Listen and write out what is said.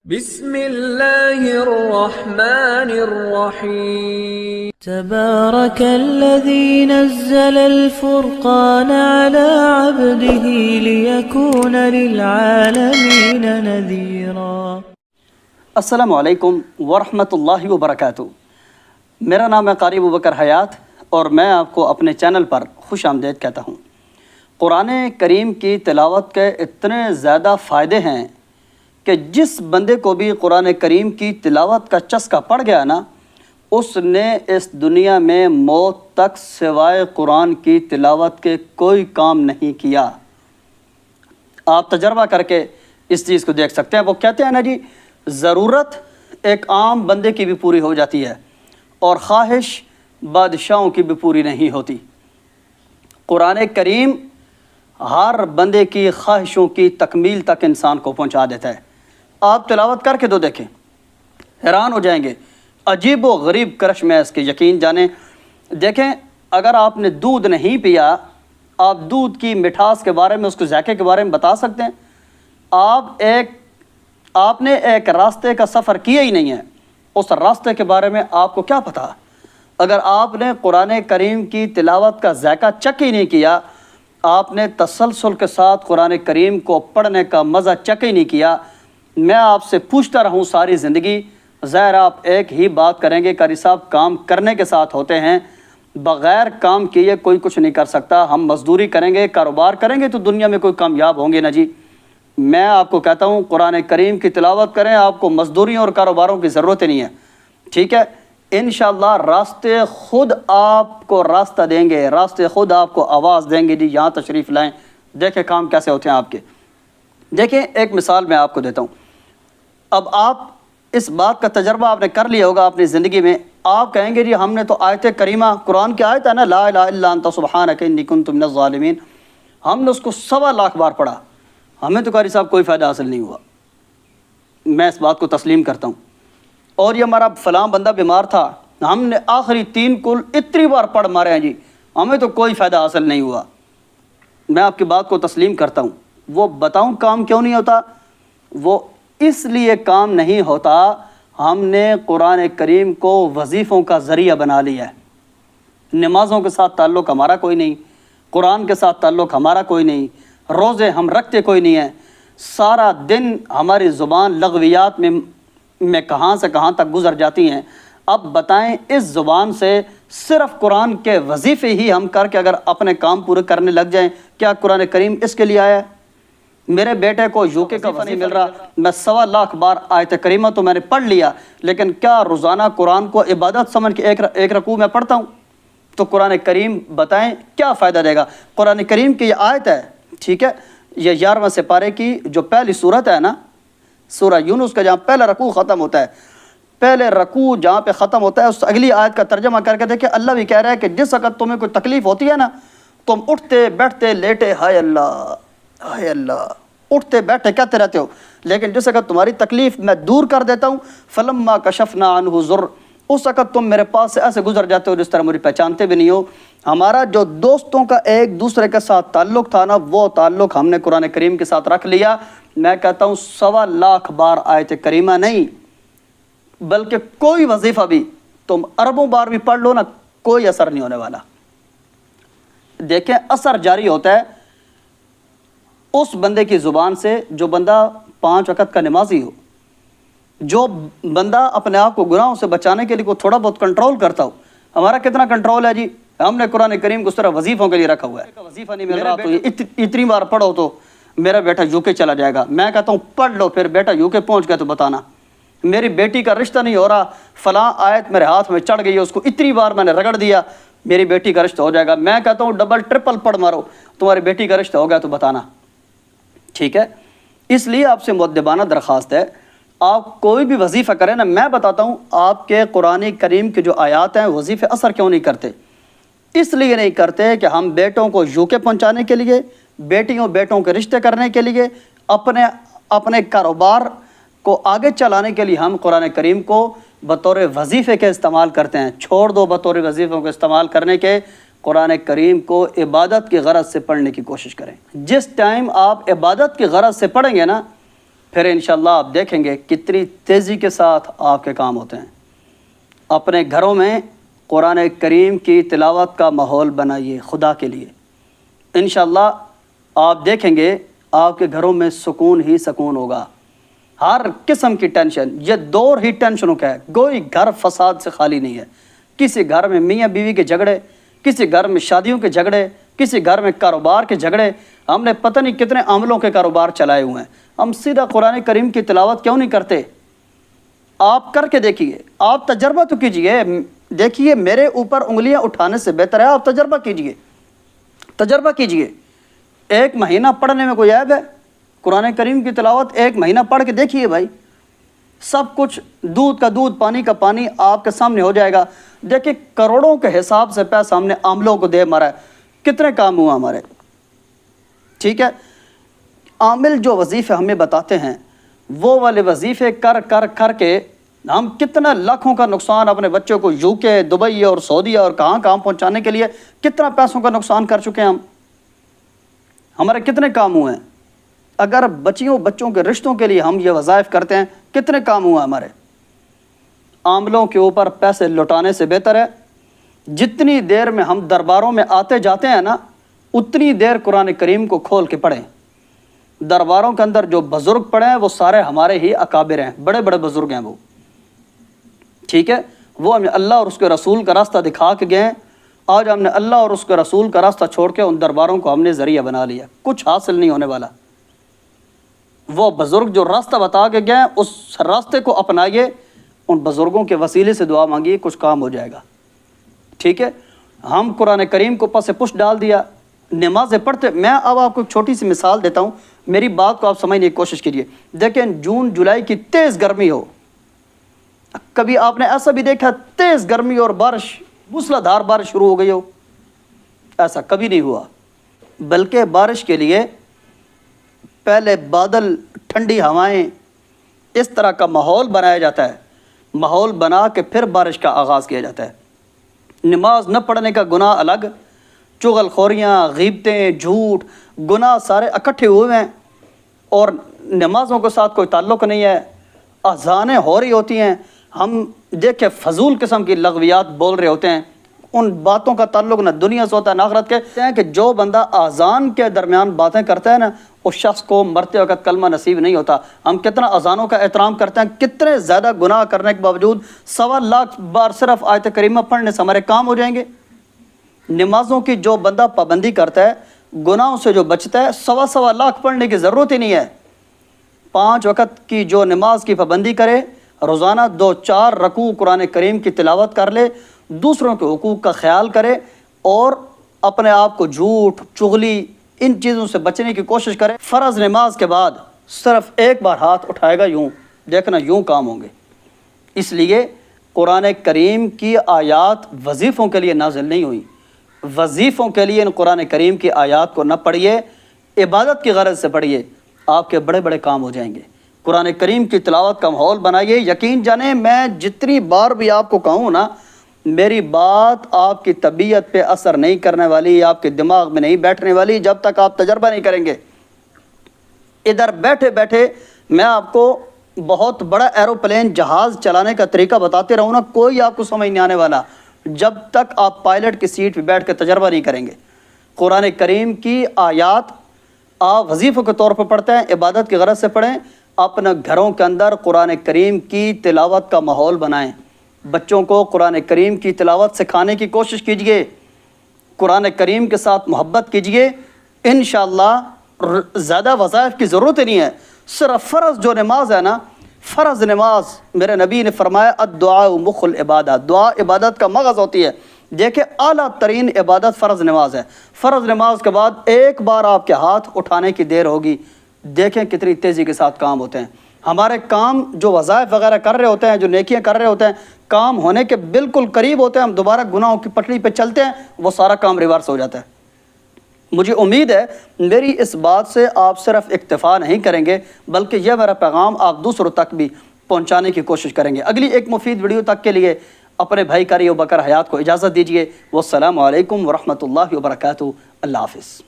بسم اللہ الرحمن الرحیم تبارك الذي نزل الفرقان على عبده ليكون للعالمين نذيرا۔ السلام علیکم ورحمۃ اللہ وبرکاتہ۔ میرا نام ہے قاری ابوبکر حیات اور میں آپ کو اپنے چینل پر خوش آمدید کہتا ہوں۔ قرآن کریم کی تلاوت کے اتنے زیادہ فائدے ہیں کہ جس بندے کو بھی قرآن کریم کی تلاوت کا چسکا پڑ گیا نا، اس نے اس دنیا میں موت تک سوائے قرآن کی تلاوت کے کوئی کام نہیں کیا۔ آپ تجربہ کر کے اس چیز کو دیکھ سکتے ہیں۔ وہ کہتے ہیں نا جی، ضرورت ایک عام بندے کی بھی پوری ہو جاتی ہے اور خواہش بادشاہوں کی بھی پوری نہیں ہوتی۔ قرآن کریم ہر بندے کی خواہشوں کی تکمیل تک انسان کو پہنچا دیتا ہے۔ آپ تلاوت کر کے تو دیکھیں، حیران ہو جائیں گے۔ عجیب و غریب کرشم ہے اس کے، یقین جانیں۔ دیکھیں، اگر آپ نے دودھ نہیں پیا، آپ دودھ کی مٹھاس کے بارے میں، اس کے ذائقے کے بارے میں بتا سکتے ہیں؟ آپ نے ایک راستے کا سفر کیا ہی نہیں ہے، اس راستے کے بارے میں آپ کو کیا پتہ؟ اگر آپ نے قرآن کریم کی تلاوت کا ذائقہ چک ہی نہیں کیا، آپ نے تسلسل کے ساتھ قرآن کریم کو پڑھنے کا مزہ چک ہی نہیں کیا، میں آپ سے پوچھتا رہوں ساری زندگی، ظاہر آپ ایک ہی بات کریں گے، قاری صاحب کام کرنے کے ساتھ ہوتے ہیں، بغیر کام کیے کوئی کچھ نہیں کر سکتا۔ ہم مزدوری کریں گے، کاروبار کریں گے تو دنیا میں کوئی کامیاب ہوں گے نا جی۔ میں آپ کو کہتا ہوں قرآن کریم کی تلاوت کریں، آپ کو مزدوریوں اور کاروباروں کی ضرورت نہیں ہے، ٹھیک ہے؟ انشاءاللہ راستے خود آپ کو راستہ دیں گے، راستے خود آپ کو آواز دیں گے، جی یہاں تشریف لائیں، دیکھیں کام کیسے ہوتے ہیں آپ کے۔ دیکھیں، ایک مثال میں آپ کو دیتا ہوں۔ اب آپ اس بات کا تجربہ آپ نے کر لیا ہوگا اپنی زندگی میں، آپ کہیں گے جی ہم نے تو آیت کریمہ، قرآن کی آیت ہے نا، لا الہ الا انت سبحانک انی کنت من الظالمین، ہم نے اس کو 1.25 لاکھ بار پڑھا، ہمیں تو قاری صاحب کوئی فائدہ حاصل نہیں ہوا۔ میں اس بات کو تسلیم کرتا ہوں۔ اور یہ ہمارا فلاں بندہ بیمار تھا، ہم نے آخری 3 کل اتنی بار پڑھ مارے ہیں جی، ہمیں تو کوئی فائدہ حاصل نہیں ہوا۔ میں آپ کی بات کو تسلیم کرتا ہوں۔ وہ بتاؤں کام کیوں نہیں ہوتا؟ وہ اس لیے کام نہیں ہوتا، ہم نے قرآن کریم کو وظیفوں کا ذریعہ بنا لیا ہے۔ نمازوں کے ساتھ تعلق ہمارا کوئی نہیں، قرآن کے ساتھ تعلق ہمارا کوئی نہیں، روزے ہم رکھتے کوئی نہیں ہیں، سارا دن ہماری زبان لغویات میں کہاں سے کہاں تک گزر جاتی ہیں۔ اب بتائیں، اس زبان سے صرف قرآن کے وظیفے ہی ہم کر کے اگر اپنے کام پورے کرنے لگ جائیں، کیا قرآن کریم اس کے لیے آیا ہے؟ میرے بیٹے کو یوکے کا وظیفہ نہیں مل رہا، میں 1.25 لاکھ بار آیت کریمہ تو میں نے پڑھ لیا، لیکن کیا روزانہ قرآن کو عبادت سمجھ کے ایک رکوع میں پڑھتا ہوں؟ تو قرآن کریم بتائیں کیا فائدہ دے گا؟ قرآن کریم کی یہ آیت ہے، ٹھیک ہے، یہ 11واں سپارے کی جو پہلی صورت ہے نا، سورہ یونس کا جہاں پہلا رکوع ختم ہوتا ہے، پہلے رکوع جہاں پہ ختم ہوتا ہے، اس اگلی آیت کا ترجمہ کر کے دیکھیں۔ اللہ بھی کہہ رہا ہے کہ جس وقت تمہیں کوئی تکلیف ہوتی ہے نا، تم اٹھتے بیٹھتے لیٹے ہائے اللہ ہائے اللہ اٹھتے بیٹھے کہتے رہتے ہو، لیکن جس وقت تمہاری تکلیف میں دور کر دیتا ہوں، فلما کشفنا عنہ ضر، اس وقت تم میرے پاس سے ایسے گزر جاتے ہو جس طرح مجھے پہچانتے بھی نہیں ہو۔ ہمارا جو دوستوں کا ایک دوسرے کے ساتھ تعلق تھا نا، وہ تعلق ہم نے قرآن کریم کے ساتھ رکھ لیا۔ میں کہتا ہوں 1.25 لاکھ بار آیت کریمہ نہیں، بلکہ کوئی وظیفہ بھی تم اربوں بار بھی پڑھ لو نا، کوئی اثر نہیں ہونے والا۔ دیکھیں، اثر جاری ہوتا ہے اس بندے کی زبان سے جو بندہ 5 وقت کا نمازی ہو، جو بندہ اپنے آپ کو گناہوں سے بچانے کے لیے کوئی تھوڑا بہت کنٹرول کرتا ہو۔ ہمارا کتنا کنٹرول ہے جی؟ ہم نے قرآن کریم کو اس طرح وظیفوں کے لیے رکھا ہوا ہے، وظیفہ نہیں مل رہا تو اتنی بار پڑھو تو میرا بیٹا یوکے چلا جائے گا۔ میں کہتا ہوں پڑھ لو، پھر بیٹا یوکے پہنچ گیا تو بتانا۔ میری بیٹی کا رشتہ نہیں ہو رہا، فلاں آیت میرے ہاتھ میں چڑھ گئی ہے، اس کو اتنی بار میں نے رگڑ دیا، میری بیٹی کا رشتہ ہو جائے گا۔ میں کہتا ہوں ڈبل ٹرپل پڑھ مارو، تمہاری بیٹی کا رشتہ ہو گیا تو بتانا، ٹھیک ہے؟ اس لیے آپ سے مؤدبانہ درخواست ہے، آپ کوئی بھی وظیفہ کریں نا، میں بتاتا ہوں آپ کے قرآن کریم کے جو آیات ہیں، وظیفے اثر کیوں نہیں کرتے؟ اس لیے نہیں کرتے کہ ہم بیٹوں کو یوکے پہنچانے کے لیے، بیٹیوں بیٹوں کے رشتے کرنے کے لیے، اپنے کاروبار کو آگے چلانے کے لیے ہم قرآن کریم کو بطور وظیفے کے استعمال کرتے ہیں۔ چھوڑ دو بطور وظیفوں کو استعمال کرنے کے، قرآن کریم کو عبادت کی غرض سے پڑھنے کی کوشش کریں۔ جس ٹائم آپ عبادت کی غرض سے پڑھیں گے نا، پھر انشاءاللہ آپ دیکھیں گے کتنی تیزی کے ساتھ آپ کے کام ہوتے ہیں۔ اپنے گھروں میں قرآن کریم کی تلاوت کا ماحول بنائیے خدا کے لیے، انشاءاللہ آپ دیکھیں گے آپ کے گھروں میں سکون ہی سکون ہوگا۔ ہر قسم کی ٹینشن، یہ دور ہی ٹینشنوں کا ہے، کوئی گھر فساد سے خالی نہیں ہے۔ کسی گھر میں میاں بیوی کے جھگڑے، کسی گھر میں شادیوں کے جھگڑے، کسی گھر میں کاروبار کے جھگڑے، ہم نے پتہ نہیں کتنے عملوں کے کاروبار چلائے ہوئے ہیں۔ ہم سیدھا قرآن کریم کی تلاوت کیوں نہیں کرتے؟ آپ کر کے دیکھیے، آپ تجربہ تو کیجئے، دیکھیے میرے اوپر انگلیاں اٹھانے سے بہتر ہے آپ تجربہ کیجئے، تجربہ کیجئے۔ 1 مہینہ پڑھنے میں کوئی عیب ہے؟ قرآن کریم کی تلاوت 1 مہینہ پڑھ کے دیکھیے بھائی، سب کچھ دودھ کا دودھ پانی کا پانی آپ کے سامنے ہو جائے گا۔ دیکھیں کروڑوں کے حساب سے پیسہ ہم نے عاملوں کو دے مارا ہے، کتنے کام ہوا ہمارے، ٹھیک ہے۔ عامل جو وظیفے ہمیں بتاتے ہیں وہ والے وظیفے کر کر کر کے ہم کتنا لاکھوں کا نقصان اپنے بچوں کو یو کے، دبئی اور سعودیہ اور کہاں پہنچانے کے لیے کتنا پیسوں کا نقصان کر چکے ہیں ہم، ہمارے کتنے کام ہوئے ہیں۔ اگر بچوں کے رشتوں کے لیے ہم یہ وظائف کرتے ہیں کتنے کام ہوئے ہمارے۔ عاملوں کے اوپر پیسے لٹانے سے بہتر ہے جتنی دیر میں ہم درباروں میں آتے جاتے ہیں نا اتنی دیر قرآن کریم کو کھول کے پڑھیں۔ درباروں کے اندر جو بزرگ پڑھے ہیں وہ سارے ہمارے ہی اکابر ہیں، بڑے بڑے بزرگ ہیں وہ، ٹھیک ہے۔ وہ ہمیں اللہ اور اس کے رسول کا راستہ دکھا کے گئے ہیں، آج ہم نے اللہ اور اس کے رسول کا راستہ چھوڑ کے ان درباروں کو ہم نے ذریعہ بنا لیا، کچھ حاصل نہیں ہونے والا۔ وہ بزرگ جو راستہ بتا کے گئے اس راستے کو اپنائیے، ان بزرگوں کے وسیلے سے دعا مانگیے، کچھ کام ہو جائے گا، ٹھیک ہے۔ ہم قرآن کریم کو پس پش ڈال دیا، نمازیں پڑھتے۔ میں اب آپ کو ایک چھوٹی سی مثال دیتا ہوں، میری بات کو آپ سمجھنے کی کوشش کیجئے۔ دیکھیں جون جولائی کی تیز گرمی ہو، کبھی آپ نے ایسا بھی دیکھا تیز گرمی اور بارش، موسلا دھار بارش شروع ہو گئی ہو؟ ایسا کبھی نہیں ہوا، بلکہ بارش کے لیے پہلے بادل، ٹھنڈی ہوائیں، اس طرح کا ماحول بنایا جاتا ہے، ماحول بنا کے پھر بارش کا آغاز کیا جاتا ہے۔ نماز نہ پڑھنے کا گناہ الگ، چغل خوریاں، غیبتیں، جھوٹ، گناہ سارے اکٹھے ہوئے ہیں، اور نمازوں کے ساتھ کوئی تعلق نہیں ہے۔ اذانیں ہو رہی ہوتی ہیں، ہم دیکھیں فضول قسم کی لغویات بول رہے ہوتے ہیں، ان باتوں کا تعلق نہ دنیا سے ہوتا ہے نہ آخرت کے۔ کہتے ہیں کہ جو بندہ اذان کے درمیان باتیں کرتا ہے نا اس شخص کو مرتے وقت کلمہ نصیب نہیں ہوتا۔ ہم کتنا اذانوں کا احترام کرتے ہیں، کتنے زیادہ گناہ کرنے کے باوجود 1.25 لاکھ بار صرف آیت کریمہ پڑھنے سے ہمارے کام ہو جائیں گے۔ نمازوں کی جو بندہ پابندی کرتا ہے، گناہوں سے جو بچتا ہے، 1.25 لاکھ پڑھنے کی ضرورت ہی نہیں ہے۔ 5 وقت کی جو نماز کی پابندی کرے، روزانہ 2-4 رکوع قرآن کریم کی تلاوت کر لے، دوسروں کے حقوق کا خیال کرے، اور اپنے آپ کو جھوٹ، چغلی، ان چیزوں سے بچنے کی کوشش کرے، فرض نماز کے بعد صرف ایک بار ہاتھ اٹھائے گا، یوں دیکھنا یوں کام ہوں گے۔ اس لیے قرآن کریم کی آیات وظیفوں کے لیے نازل نہیں ہوئی، وظیفوں کے لیے ان قرآن کریم کی آیات کو نہ پڑھیے، عبادت کی غرض سے پڑھیے، آپ کے بڑے بڑے کام ہو جائیں گے۔ قرآن کریم کی تلاوت کا ماحول بنائیے۔ یقین جانیں میں جتنی بار بھی آپ کو کہوں نا، میری بات آپ کی طبیعت پہ اثر نہیں کرنے والی، آپ کے دماغ میں نہیں بیٹھنے والی جب تک آپ تجربہ نہیں کریں گے۔ ادھر بیٹھے بیٹھے میں آپ کو بہت بڑا ایروپلین، جہاز چلانے کا طریقہ بتاتے رہوں نا، کوئی آپ کو سمجھ نہیں آنے والا جب تک آپ پائلٹ کی سیٹ پہ بیٹھ کے تجربہ نہیں کریں گے۔ قرآن کریم کی آیات آپ وظیفوں کے طور پر پڑھتے ہیں، عبادت کی غرض سے پڑھیں، اپنے گھروں کے اندر قرآن کریم کی تلاوت کا ماحول بنائیں، بچوں کو قرآن کریم کی تلاوت سکھانے کی کوشش کیجئے، قرآن کریم کے ساتھ محبت کیجئے۔ انشاءاللہ زیادہ وظائف کی ضرورت نہیں ہے، صرف فرض جو نماز ہے نا، فرض نماز میرے نبی نے فرمایا الدعاء مخ العبادہ، دعا عبادت کا مغز ہوتی ہے۔ دیکھیں اعلیٰ ترین عبادت فرض نماز ہے۔ فرض نماز کے بعد ایک بار آپ کے ہاتھ اٹھانے کی دیر ہوگی، دیکھیں کتنی تیزی کے ساتھ کام ہوتے ہیں۔ ہمارے کام جو وظائف وغیرہ کر رہے ہوتے ہیں، جو نیکیاں کر رہے ہوتے ہیں، کام ہونے کے بالکل قریب ہوتے ہیں، ہم دوبارہ گناہوں کی پٹڑی پہ چلتے ہیں، وہ سارا کام ریورس ہو جاتا ہے۔ مجھے امید ہے میری اس بات سے آپ صرف اکتفا نہیں کریں گے، بلکہ یہ میرا پیغام آپ دوسروں تک بھی پہنچانے کی کوشش کریں گے۔ اگلی ایک مفید ویڈیو تک کے لیے اپنے بھائی قاری ابوبکر حیات کو اجازت دیجیے۔ والسلام علیکم ورحمۃ اللہ وبرکاتہ۔ اللہ حافظ۔